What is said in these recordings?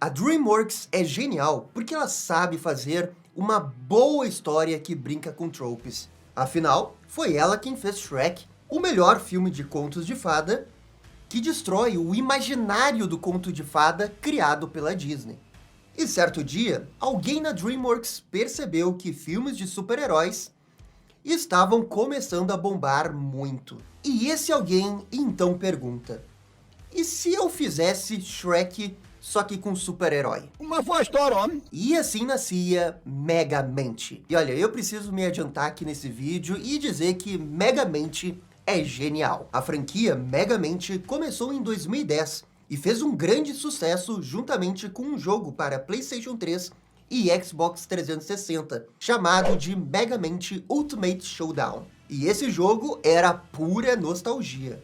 A DreamWorks é genial porque ela sabe fazer uma boa história que brinca com tropes. Afinal, foi ela quem fez Shrek, o melhor filme de contos de fada, que destrói o imaginário do conto de fada criado pela Disney. E certo dia, alguém na DreamWorks percebeu que filmes de super-heróis estavam começando a bombar muito. E esse alguém então pergunta: e se eu fizesse Shrek só que com super-herói? Uma boa história, homem. E assim nascia Megamente. E olha, eu preciso me adiantar aqui nesse vídeo e dizer que Megamente é genial. A franquia Megamente começou em 2010 e fez um grande sucesso juntamente com um jogo para PlayStation 3 e Xbox 360, chamado de Megamente Ultimate Showdown. E esse jogo era pura nostalgia.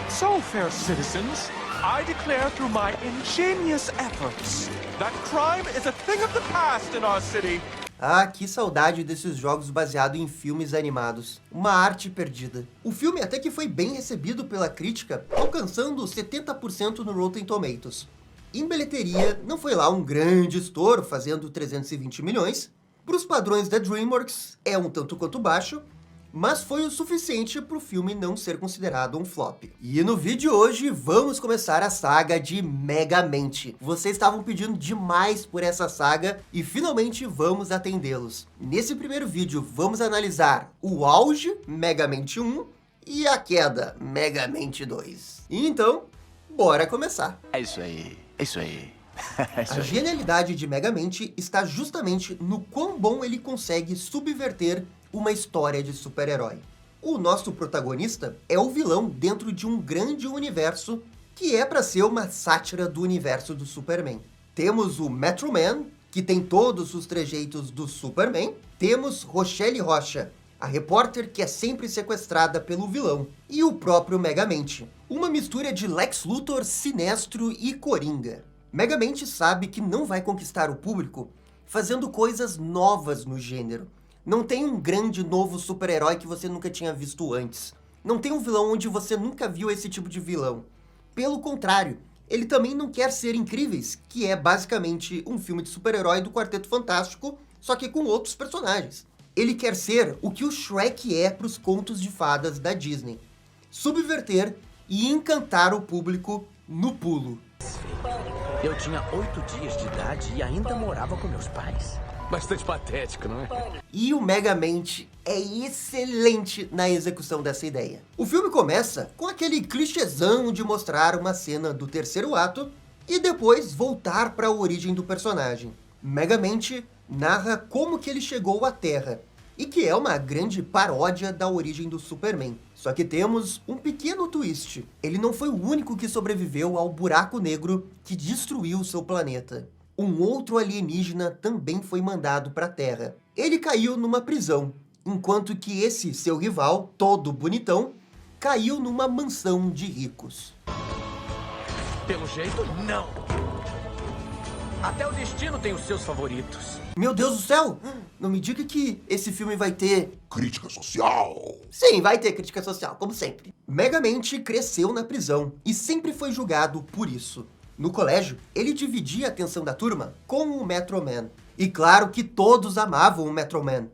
So, fair citizens, I declare through my ingenious efforts that crime is a thing of the past in our city. Ah, que saudade desses jogos baseados em filmes animados. Uma arte perdida. O filme até que foi bem recebido pela crítica, alcançando 70% no Rotten Tomatoes. Em bilheteria, não foi lá um grande estouro, fazendo 320 milhões. Para os padrões da DreamWorks, é um tanto quanto baixo, mas foi o suficiente para o filme não ser considerado um flop. E no vídeo de hoje, vamos começar a saga de Megamente. Vocês estavam pedindo demais por essa saga e finalmente vamos atendê-los. Nesse primeiro vídeo, vamos analisar o auge, Megamente 1, e a queda, Megamente 2. E então, bora começar. É isso aí, é isso aí. A genialidade de Megamente está justamente no quão bom ele consegue subverter uma história de super-herói. O nosso protagonista é o vilão dentro de um grande universo que é para ser uma sátira do universo do Superman. Temos o Metro Man, que tem todos os trejeitos do Superman. Temos Rochelle Rocha, a repórter que é sempre sequestrada pelo vilão. E o próprio Megamente, uma mistura de Lex Luthor, Sinestro e Coringa. Megamente sabe que não vai conquistar o público fazendo coisas novas no gênero. Não tem um grande novo super-herói que você nunca tinha visto antes. Não tem um vilão onde você nunca viu esse tipo de vilão. Pelo contrário, ele também não quer ser Incríveis, que é basicamente um filme de super-herói do Quarteto Fantástico, só que com outros personagens. Ele quer ser o que o Shrek é para os contos de fadas da Disney. Subverter e encantar o público no pulo. Eu tinha 8 dias de idade e ainda morava com meus pais. Bastante patético, não é? E o Megamente é excelente na execução dessa ideia. O filme começa com aquele clichêzão de mostrar uma cena do terceiro ato e depois voltar para a origem do personagem. Megamente narra como que ele chegou à Terra, e que é uma grande paródia da origem do Superman. Só que temos um pequeno twist. Ele não foi o único que sobreviveu ao buraco negro que destruiu seu planeta. Um outro alienígena também foi mandado para a Terra. Ele caiu numa prisão, enquanto que esse seu rival, todo bonitão, caiu numa mansão de ricos. Pelo jeito, não. Até o destino tem os seus favoritos. Meu Deus do céu! Não me diga que esse filme vai ter Crítica social. Sim, vai ter crítica social, como sempre. Megamente cresceu na prisão e sempre foi julgado por isso. No colégio, ele dividia a atenção da turma com o Metro Man. E claro que todos amavam o Metro Man.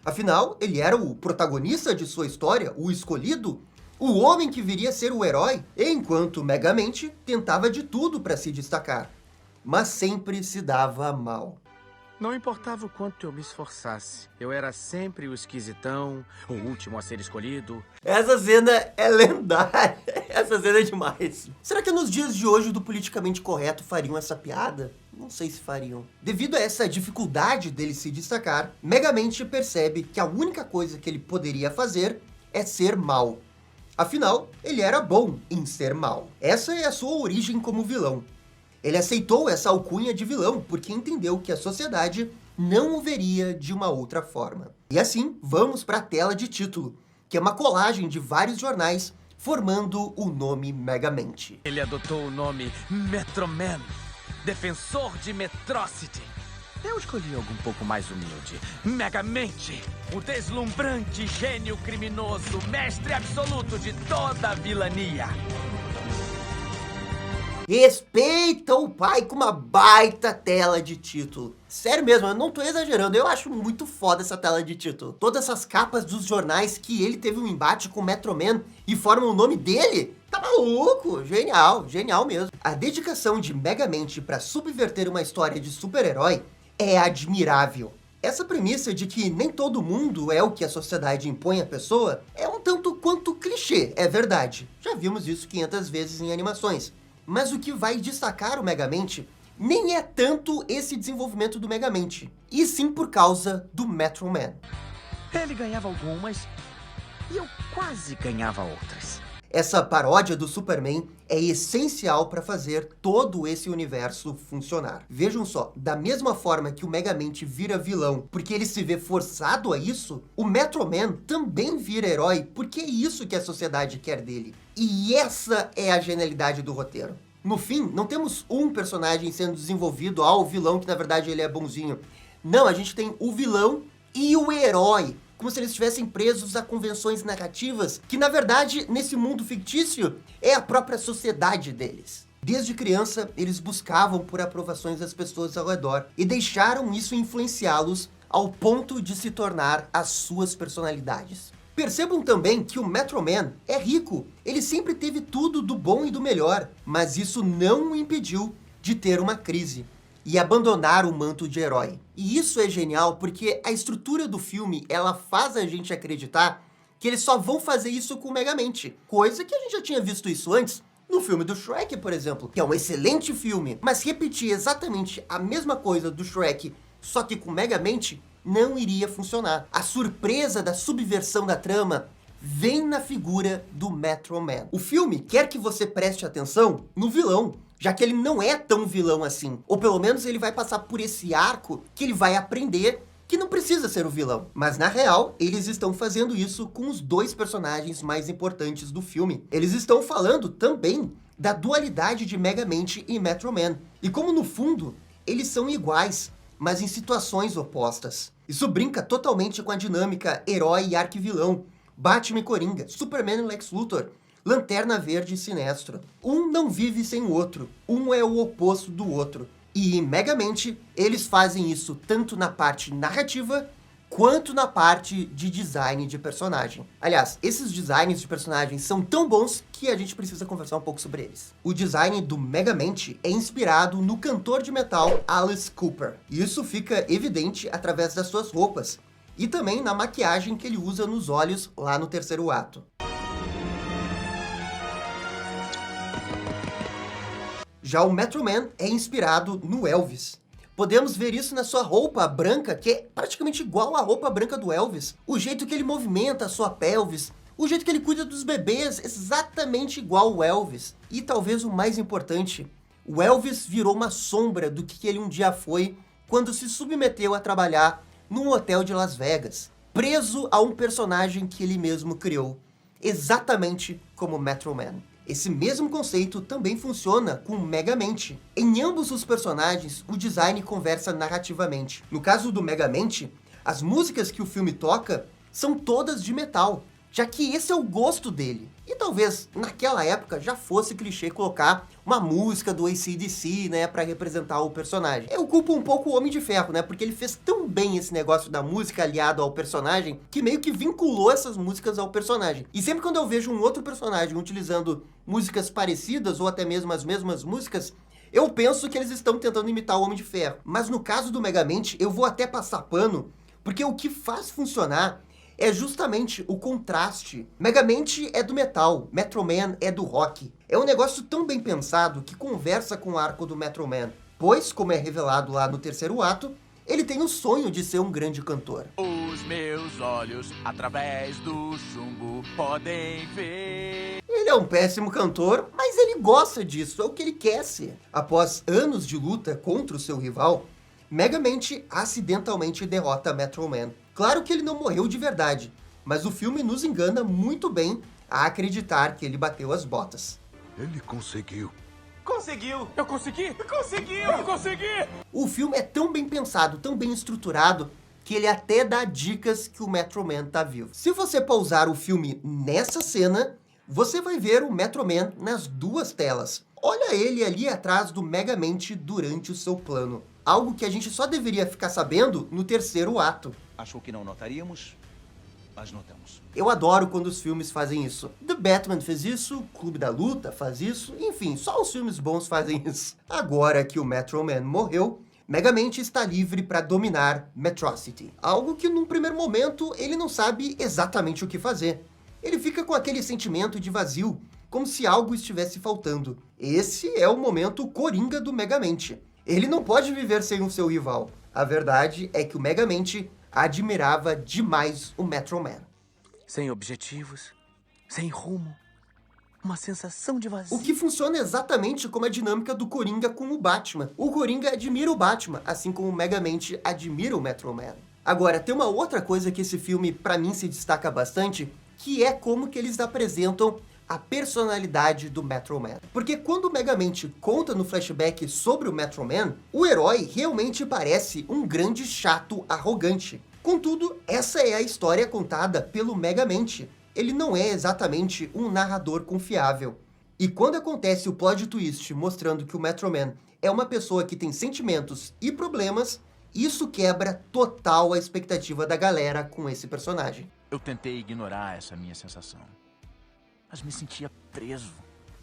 Afinal, ele era o protagonista de sua história, o escolhido, o homem que viria a ser o herói, enquanto Megamente tentava de tudo para se destacar, mas sempre se dava mal. Não importava o quanto eu me esforçasse, eu era sempre o esquisitão, o último a ser escolhido. Essa cena é lendária. Essa cena é demais. Será que nos dias de hoje do politicamente correto fariam essa piada? Não sei se fariam. Devido a essa dificuldade dele se destacar, Megamente percebe que a única coisa que ele poderia fazer é ser mau. Afinal, ele era bom em ser mau. Essa é a sua origem como vilão. Ele aceitou essa alcunha de vilão porque entendeu que a sociedade não o veria de uma outra forma. E assim, vamos para a tela de título, que é uma colagem de vários jornais formando o nome Megamente. Ele adotou o nome Metro Man, defensor de Metrocity. Eu escolhi algo um pouco mais humilde. Megamente, o deslumbrante gênio criminoso, mestre absoluto de toda a vilania. Respeita o pai com uma baita tela de título. Sério mesmo, eu não tô exagerando, eu acho muito foda essa tela de título. Todas essas capas dos jornais que ele teve um embate com o Metro Man e formam o nome dele, tá maluco? Genial, genial mesmo. A dedicação de Megamente pra subverter uma história de super-herói é admirável. Essa premissa de que nem todo mundo é o que a sociedade impõe à pessoa é um tanto quanto clichê, é verdade. Já vimos isso 500 vezes em animações. Mas o que vai destacar o Megamente nem é tanto esse desenvolvimento do Megamente, e sim por causa do Metro Man. Ele ganhava algumas e eu quase ganhava outras. Essa paródia do Superman é essencial para fazer todo esse universo funcionar. Vejam só, da mesma forma que o Megamente vira vilão porque ele se vê forçado a isso, o Metro Man também vira herói porque é isso que a sociedade quer dele. E essa é a genialidade do roteiro. No fim, não temos um personagem sendo desenvolvido, o vilão que na verdade ele é bonzinho. Não, a gente tem o vilão e o herói, como se eles estivessem presos a convenções narrativas, que na verdade, nesse mundo fictício, é a própria sociedade deles. Desde criança, eles buscavam por aprovações das pessoas ao redor e deixaram isso influenciá-los ao ponto de se tornar as suas personalidades. Percebam também que o Metro Man é rico, ele sempre teve tudo do bom e do melhor, mas isso não o impediu de ter uma crise e abandonar o manto de herói. E isso é genial porque a estrutura do filme, ela faz a gente acreditar que eles só vão fazer isso com o Megamente, coisa que a gente já tinha visto isso antes no filme do Shrek, por exemplo, que é um excelente filme, mas repetir exatamente a mesma coisa do Shrek, só que com Megamente, não iria funcionar. A surpresa da subversão da trama vem na figura do Metro Man. O filme quer que você preste atenção no vilão, já que ele não é tão vilão assim. Ou pelo menos ele vai passar por esse arco que ele vai aprender que não precisa ser o vilão. Mas na real, eles estão fazendo isso com os dois personagens mais importantes do filme. Eles estão falando também da dualidade de Megamente e Metro Man. E como no fundo, eles são iguais, mas em situações opostas. Isso brinca totalmente com a dinâmica herói e arquivilão, Batman e Coringa, Superman e Lex Luthor, Lanterna Verde e Sinestro. Um não vive sem o outro, um é o oposto do outro. E em Megamente, eles fazem isso tanto na parte narrativa, quanto na parte de design de personagem. Aliás, esses designs de personagens são tão bons que a gente precisa conversar um pouco sobre eles. O design do Megamente é inspirado no cantor de metal Alice Cooper. E isso fica evidente através das suas roupas, e também na maquiagem que ele usa nos olhos lá no terceiro ato. Já o Metro Man é inspirado no Elvis. Podemos ver isso na sua roupa branca, que é praticamente igual à roupa branca do Elvis. O jeito que ele movimenta a sua pelvis, o jeito que ele cuida dos bebês, exatamente igual ao Elvis. E talvez o mais importante, o Elvis virou uma sombra do que ele um dia foi quando se submeteu a trabalhar num hotel de Las Vegas, preso a um personagem que ele mesmo criou, exatamente como o Metro Man. Esse mesmo conceito também funciona com Megamente. Em ambos os personagens, o design conversa narrativamente. No caso do Megamente, as músicas que o filme toca são todas de metal, já que esse é o gosto dele. E talvez, naquela época, já fosse clichê colocar uma música do AC/DC, né, pra representar o personagem. Eu culpo um pouco o Homem de Ferro, né, porque ele fez tão bem esse negócio da música aliado ao personagem, que meio que vinculou essas músicas ao personagem. E sempre quando eu vejo um outro personagem utilizando músicas parecidas, ou até mesmo as mesmas músicas, eu penso que eles estão tentando imitar o Homem de Ferro. Mas no caso do Megamente, eu vou até passar pano, porque o que faz funcionar é justamente o contraste. Megamente é do metal, Metro Man é do rock. É um negócio tão bem pensado que conversa com o arco do Metro Man, pois, como é revelado lá no terceiro ato, ele tem o sonho de ser um grande cantor. Os meus olhos, através do chumbo, podem ver. Ele é um péssimo cantor, mas ele gosta disso, é o que ele quer ser. Após anos de luta contra o seu rival, Megamente acidentalmente derrota Metro Man. Claro que ele não morreu de verdade, mas o filme nos engana muito bem a acreditar que ele bateu as botas. Ele conseguiu. Conseguiu! Eu consegui! Conseguiu! Eu consegui! O filme é tão bem pensado, tão bem estruturado, que ele até dá dicas que o Metro Man tá vivo. Se você pausar o filme nessa cena, você vai ver o Metro Man nas duas telas. olha ele ali atrás do Megamente durante o seu plano. Algo que a gente só deveria ficar sabendo no terceiro ato. Achou que não notaríamos, mas notamos. Eu adoro quando os filmes fazem isso. The Batman fez isso, Clube da Luta faz isso, enfim, só os filmes bons fazem isso. Agora que o Metro Man morreu, Megamente está livre para dominar Metrocity. Algo que num primeiro momento ele não sabe exatamente o que fazer. Ele fica com aquele sentimento de vazio, como se algo estivesse faltando. Esse é o momento coringa do Megamente. Ele não pode viver sem o seu rival. A verdade é que o Megamente admirava demais o Metro Man. Sem objetivos, sem rumo, uma sensação de vazio. O que funciona exatamente como a dinâmica do Coringa com o Batman. O Coringa admira o Batman, assim como o Megamente admira o Metro Man. Agora, tem uma outra coisa que esse filme, pra mim, se destaca bastante, que é como que eles apresentam a personalidade do Metro Man. Porque quando o Megamente conta no flashback sobre o Metro Man, o herói realmente parece um grande chato arrogante. Contudo, essa é a história contada pelo Megamente. Ele não é exatamente um narrador confiável. E quando acontece o plot twist mostrando que o Metro Man é uma pessoa que tem sentimentos e problemas, isso quebra total a expectativa da galera com esse personagem. Eu tentei ignorar essa minha sensação, mas me sentia preso.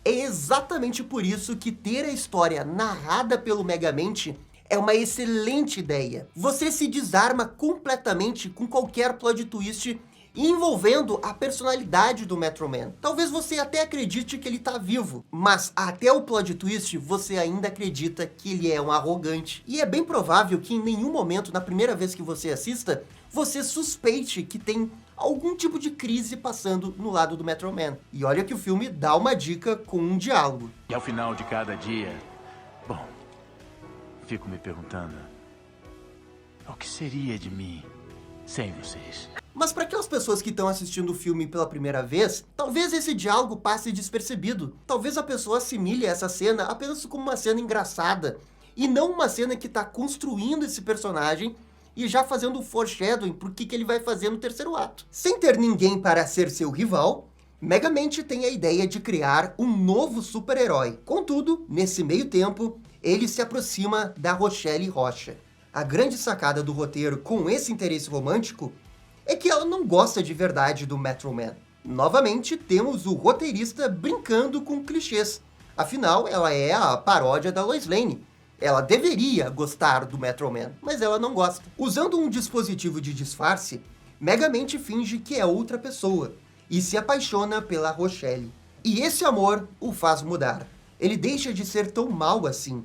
É exatamente por isso que ter a história narrada pelo Megamente é uma excelente ideia. Você se desarma completamente com qualquer plot twist envolvendo a personalidade do Metro Man. Talvez você até acredite que ele tá vivo, mas até o plot twist você ainda acredita que ele é um arrogante. E é bem provável que em nenhum momento, na primeira vez que você assista, você suspeite que tem algum tipo de crise passando no lado do Metro Man. E olha que o filme dá uma dica com um diálogo. E ao final de cada dia, bom, fico me perguntando, o que seria de mim sem vocês? Mas para aquelas pessoas que estão assistindo o filme pela primeira vez, talvez esse diálogo passe despercebido. Talvez a pessoa assimile essa cena apenas como uma cena engraçada, e não uma cena que está construindo esse personagem e já fazendo o foreshadowing pro que ele vai fazer no terceiro ato. Sem ter ninguém para ser seu rival, Megamente tem a ideia de criar um novo super-herói. Contudo, nesse meio tempo, ele se aproxima da Rochelle Rocha. A grande sacada do roteiro com esse interesse romântico é que ela não gosta de verdade do Metro Man. Novamente, temos o roteirista brincando com clichês. Afinal, ela é a paródia da Lois Lane. Ela deveria gostar do Metro Man, mas ela não gosta. Usando um dispositivo de disfarce, Megamente finge que é outra pessoa e se apaixona pela Rochelle. E esse amor o faz mudar. Ele deixa de ser tão mal assim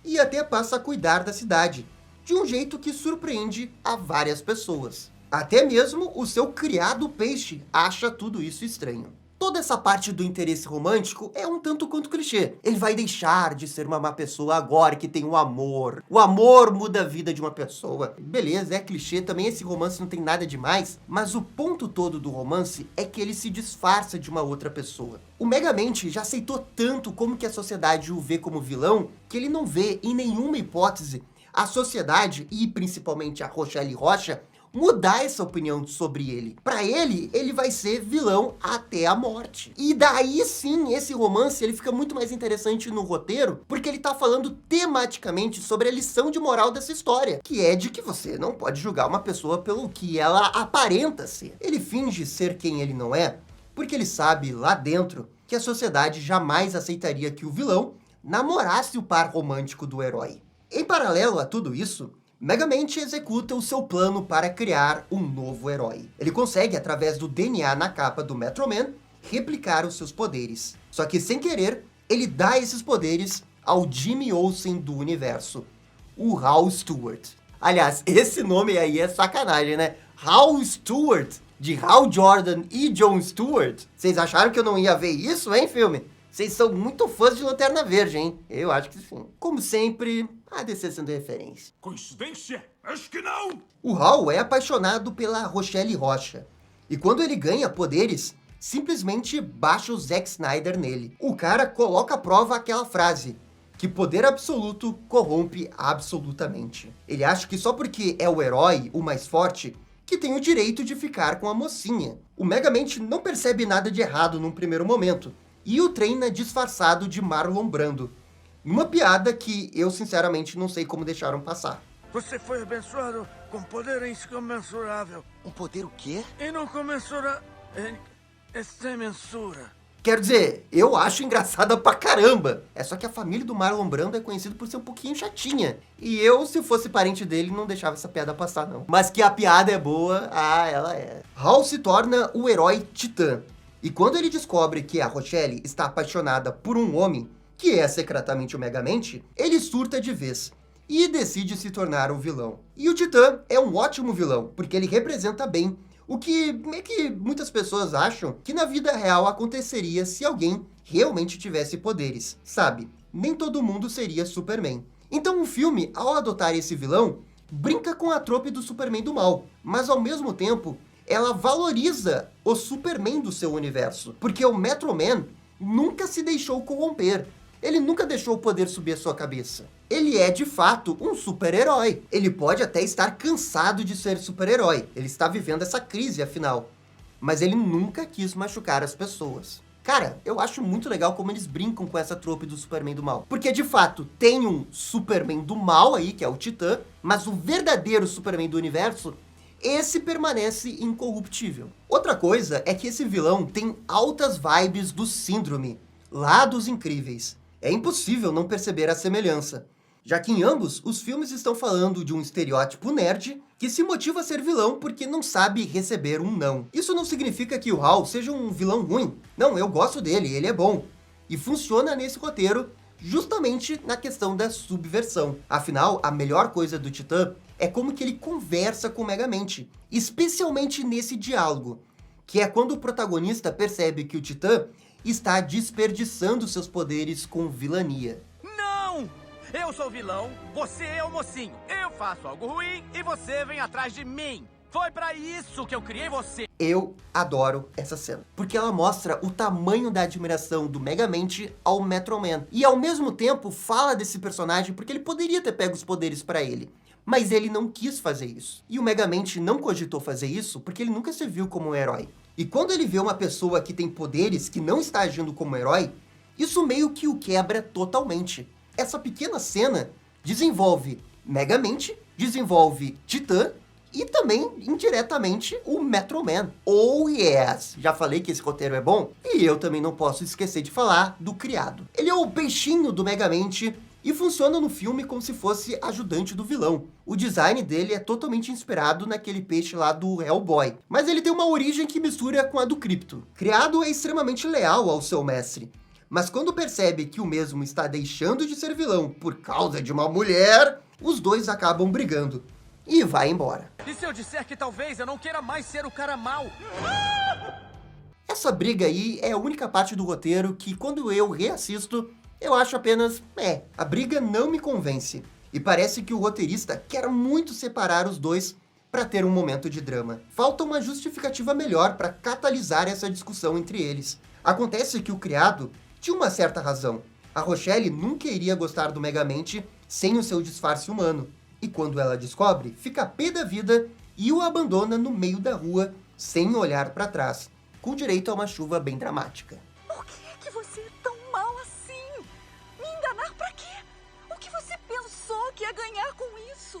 e até passa a cuidar da cidade, de um jeito que surpreende a várias pessoas. Até mesmo o seu criado peixe acha tudo isso estranho. Toda essa parte do interesse romântico é um tanto quanto clichê. Ele vai deixar de ser uma má pessoa agora que tem o amor. O amor muda a vida de uma pessoa. Beleza, é clichê, também esse romance não tem nada demais, mas o ponto todo do romance é que ele se disfarça de uma outra pessoa. O Megamente já aceitou tanto como que a sociedade o vê como vilão, que ele não vê em nenhuma hipótese a sociedade, e principalmente a Rochelle Rocha, mudar essa opinião sobre ele. Para ele, ele vai ser vilão até a morte. E daí sim, esse romance ele fica muito mais interessante no roteiro, porque ele tá falando tematicamente sobre a lição de moral dessa história, que é de que você não pode julgar uma pessoa pelo que ela aparenta ser. Ele finge ser quem ele não é, porque ele sabe lá dentro que a sociedade jamais aceitaria que o vilão namorasse o par romântico do herói. Em paralelo a tudo isso, Megamente executa o seu plano para criar um novo herói. Ele consegue, através do DNA na capa do Metro Man, replicar os seus poderes. Só que, sem querer, ele dá esses poderes ao Jimmy Olsen do universo, o Hal Stewart. Aliás, esse nome aí é sacanagem, né? Hal Stewart, de Hal Jordan e Jon Stewart. Vocês acharam que eu não ia ver isso, hein, filme? Vocês são muito fãs de Lanterna Verde, hein? Eu acho que sim. Como sempre, a DC sendo referência. Coincidência? Acho que não! O Hal é apaixonado pela Rochelle Rocha. E quando ele ganha poderes, simplesmente baixa o Zack Snyder nele. O cara coloca à prova aquela frase, que poder absoluto corrompe absolutamente. Ele acha que só porque é o herói, o mais forte, que tem o direito de ficar com a mocinha. O Megamente não percebe nada de errado num primeiro momento, e o treina disfarçado de Marlon Brando. Uma piada que eu sinceramente não sei como deixaram passar. Você foi abençoado com poder incomensurável. Um poder o quê? E não comensura... É sem mensura. Quero dizer, eu acho engraçada pra caramba. É só que a família do Marlon Brando é conhecida por ser um pouquinho chatinha. E eu, se fosse parente dele, não deixava essa piada passar, não. Mas que a piada é boa, ela é. Hal se torna o herói Titã. E quando ele descobre que a Rochelle está apaixonada por um homem, que é secretamente o Megamente, ele surta de vez e decide se tornar um vilão. E o Titã é um ótimo vilão, porque ele representa bem o que muitas pessoas acham que na vida real aconteceria se alguém realmente tivesse poderes. Sabe, nem todo mundo seria Superman. Então o filme, ao adotar esse vilão, brinca com a trope do Superman do mal, mas ao mesmo tempo, ela valoriza o Superman do seu universo. Porque o Metro Man nunca se deixou corromper. Ele nunca deixou o poder subir a sua cabeça. Ele é, de fato, um super-herói. Ele pode até estar cansado de ser super-herói. Ele está vivendo essa crise, afinal. Mas ele nunca quis machucar as pessoas. Cara, eu acho muito legal como eles brincam com essa trope do Superman do mal. Porque, de fato, tem um Superman do mal aí, que é o Titã, mas o verdadeiro Superman do universo, esse permanece incorruptível. Outra coisa é que esse vilão tem altas vibes do Síndrome, lá dos Incríveis. É impossível não perceber a semelhança, já que em ambos os filmes estão falando de um estereótipo nerd que se motiva a ser vilão porque não sabe receber um não. Isso não significa que o Hal seja um vilão ruim. Não, eu gosto dele, ele é bom. E funciona nesse roteiro justamente na questão da subversão. Afinal, a melhor coisa do Titã é como que ele conversa com o Megamente, especialmente nesse diálogo, que é quando o protagonista percebe que o Titã está desperdiçando seus poderes com vilania. Não! Eu sou o vilão, você é o mocinho. Eu faço algo ruim e você vem atrás de mim. Foi pra isso que eu criei você. Eu adoro essa cena, porque ela mostra o tamanho da admiração do Megamente ao Metro Man. E ao mesmo tempo fala desse personagem porque ele poderia ter pego os poderes pra ele. Mas ele não quis fazer isso. E o Megamente não cogitou fazer isso porque ele nunca se viu como um herói. E quando ele vê uma pessoa que tem poderes que não está agindo como herói, isso meio que o quebra totalmente. Essa pequena cena desenvolve Megamente, desenvolve Titã e também, indiretamente, o Metro Man. Oh yes! Já falei que esse roteiro é bom? E eu também não posso esquecer de falar do criado. Ele é o peixinho do Megamente e funciona no filme como se fosse ajudante do vilão. O design dele é totalmente inspirado naquele peixe lá do Hellboy, mas ele tem uma origem que mistura com a do Krypto. Criado é extremamente leal ao seu mestre, mas quando percebe que o mesmo está deixando de ser vilão por causa de uma mulher, os dois acabam brigando e vai embora. E se eu disser que talvez eu não queira mais ser o cara mau? Essa briga aí é a única parte do roteiro que, quando eu reassisto, eu acho apenas, a briga não me convence. E parece que o roteirista quer muito separar os dois para ter um momento de drama. Falta uma justificativa melhor para catalisar essa discussão entre eles. Acontece que o criado tinha uma certa razão. A Rochelle nunca iria gostar do Megamente sem o seu disfarce humano. E quando ela descobre, fica pé da vida e o abandona no meio da rua, sem olhar para trás, com direito a uma chuva bem dramática. Por que é que você é tão mal assim? Me enganar pra quê? O que você pensou que ia ganhar com isso?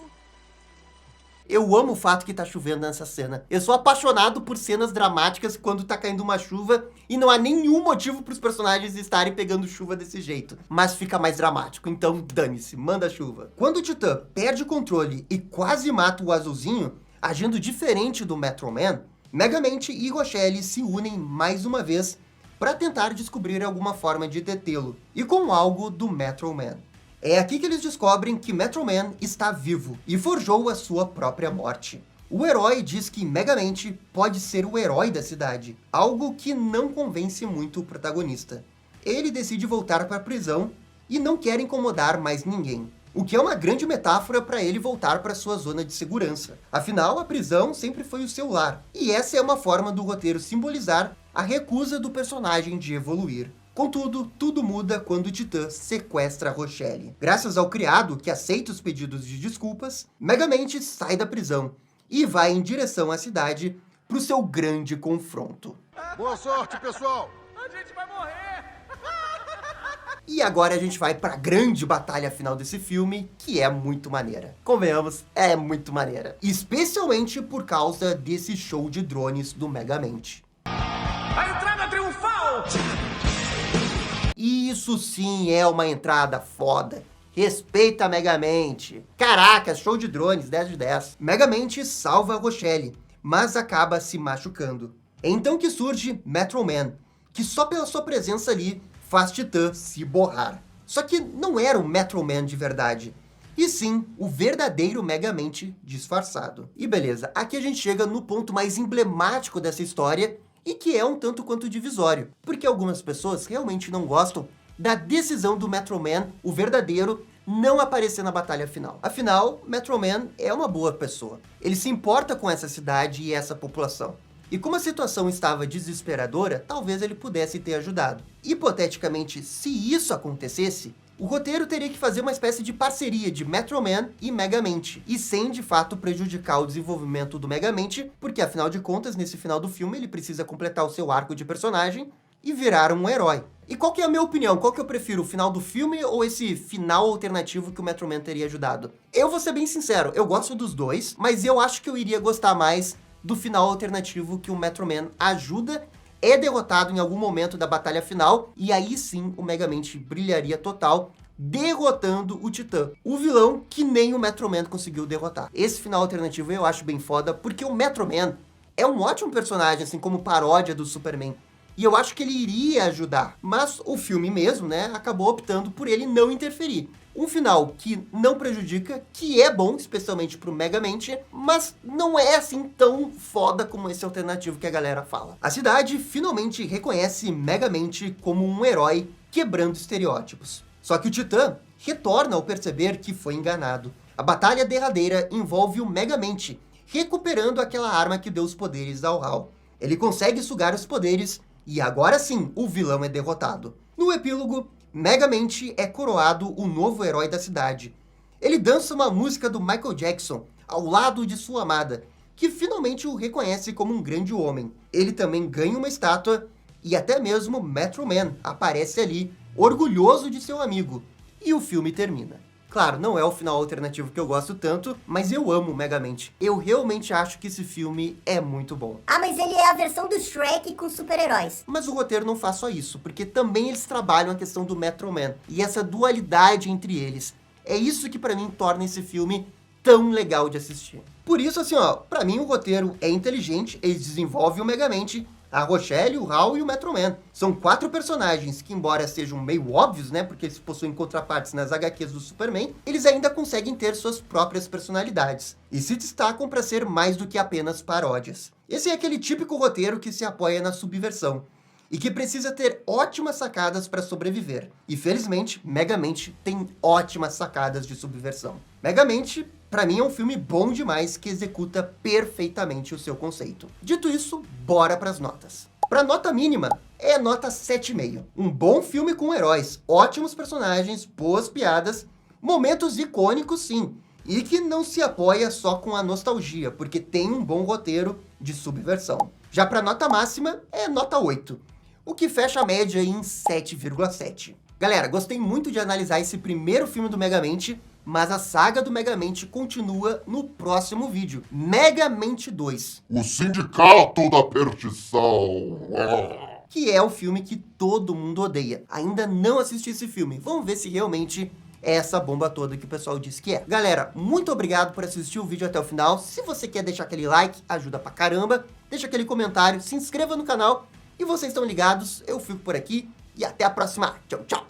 Eu amo o fato que tá chovendo nessa cena. Eu sou apaixonado por cenas dramáticas quando tá caindo uma chuva e não há nenhum motivo pros personagens estarem pegando chuva desse jeito. Mas fica mais dramático, então dane-se, manda chuva. Quando o Titã perde o controle e quase mata o Azulzinho, agindo diferente do Metro Man, Megamente e Rochelle se unem mais uma vez para tentar descobrir alguma forma de detê-lo, e com algo do Metro Man. É aqui que eles descobrem que Metro Man está vivo e forjou a sua própria morte. O herói diz que Megamente pode ser o herói da cidade, algo que não convence muito o protagonista. Ele decide voltar para a prisão e não quer incomodar mais ninguém, o que é uma grande metáfora para ele voltar para sua zona de segurança. Afinal, a prisão sempre foi o seu lar, e essa é uma forma do roteiro simbolizar a recusa do personagem de evoluir. Contudo, tudo muda quando o Titã sequestra Rochelle. Graças ao criado, que aceita os pedidos de desculpas, Megamente sai da prisão e vai em direção à cidade para o seu grande confronto. Boa sorte, pessoal! A gente vai morrer! E agora a gente vai pra grande batalha final desse filme, que é muito maneira. Convenhamos, é muito maneira. Especialmente por causa desse show de drones do Megamente. A entrada triunfal! Isso sim é uma entrada foda. Respeita Megamente. Caraca, show de drones, 10 de 10. Megamente salva a Rochelle, mas acaba se machucando. É então que surge Metro Man, que só pela sua presença ali faz Titã se borrar. Só que não era o Metro Man de verdade, e sim o verdadeiro Megamente disfarçado. E beleza, aqui a gente chega no ponto mais emblemático dessa história, e que é um tanto quanto divisório, porque algumas pessoas realmente não gostam da decisão do Metro Man, o verdadeiro, não aparecer na batalha final. Afinal, Metro Man é uma boa pessoa. Ele se importa com essa cidade e essa população. E como a situação estava desesperadora, talvez ele pudesse ter ajudado. Hipoteticamente, se isso acontecesse, o roteiro teria que fazer uma espécie de parceria de Metro Man e Megamente, e sem de fato prejudicar o desenvolvimento do Megamente, porque afinal de contas, nesse final do filme, ele precisa completar o seu arco de personagem e virar um herói. E qual que é a minha opinião? Qual que eu prefiro, o final do filme ou esse final alternativo que o Metro Man teria ajudado? Eu vou ser bem sincero, eu gosto dos dois, mas eu acho que eu iria gostar mais do final alternativo que o Metro Man ajuda, é derrotado em algum momento da batalha final, e aí sim o Megamente brilharia total, derrotando o Titã, o vilão que nem o Metro Man conseguiu derrotar. Esse final alternativo eu acho bem foda, porque o Metro Man é um ótimo personagem, assim como paródia do Superman, e eu acho que ele iria ajudar, mas o filme mesmo, né, acabou optando por ele não interferir. Um final que não prejudica, que é bom, especialmente pro Megamente, mas não é assim tão foda como esse alternativo que a galera fala. A cidade finalmente reconhece Megamente como um herói quebrando estereótipos. Só que o Titã retorna ao perceber que foi enganado. A batalha derradeira envolve o Megamente recuperando aquela arma que deu os poderes ao Hal. Ele consegue sugar os poderes e agora sim o vilão é derrotado. No epílogo, Megamente é coroado o novo herói da cidade. Ele dança uma música do Michael Jackson ao lado de sua amada, que finalmente o reconhece como um grande homem. Ele também ganha uma estátua e até mesmo Metro Man aparece ali, orgulhoso de seu amigo. E o filme termina. Claro, não é o final alternativo que eu gosto tanto, mas eu amo Megamente. Eu realmente acho que esse filme é muito bom. Ah, mas ele é a versão do Shrek com super-heróis. Mas o roteiro não faz só isso, porque também eles trabalham a questão do Metro Man e essa dualidade entre eles. É isso que pra mim torna esse filme tão legal de assistir. Por isso, assim, ó, pra mim o roteiro é inteligente, eles desenvolvem o Megamente, a Rochelle, o Hal e o Metro Man. São 4 personagens que, embora sejam meio óbvios, né, porque eles possuem contrapartes nas HQs do Superman, eles ainda conseguem ter suas próprias personalidades e se destacam para ser mais do que apenas paródias. Esse é aquele típico roteiro que se apoia na subversão e que precisa ter ótimas sacadas para sobreviver. E felizmente, Megamente tem ótimas sacadas de subversão. Megamente, pra mim, é um filme bom demais que executa perfeitamente o seu conceito. Dito isso, bora pras notas. Pra nota mínima, é nota 7,5. Um bom filme com heróis, ótimos personagens, boas piadas, momentos icônicos sim, e que não se apoia só com a nostalgia, porque tem um bom roteiro de subversão. Já pra nota máxima, é nota 8, o que fecha a média em 7,7. Galera, gostei muito de analisar esse primeiro filme do Megamente, mas a saga do Megamente continua no próximo vídeo, Megamente 2. O Sindicato da Perdição. Que é o filme que todo mundo odeia. Ainda não assisti esse filme, vamos ver se realmente é essa bomba toda que o pessoal diz que é. Galera, muito obrigado por assistir o vídeo até o final. Se você quer deixar aquele like, ajuda pra caramba. Deixa aquele comentário, se inscreva no canal. E vocês estão ligados, eu fico por aqui e até a próxima. Tchau, tchau.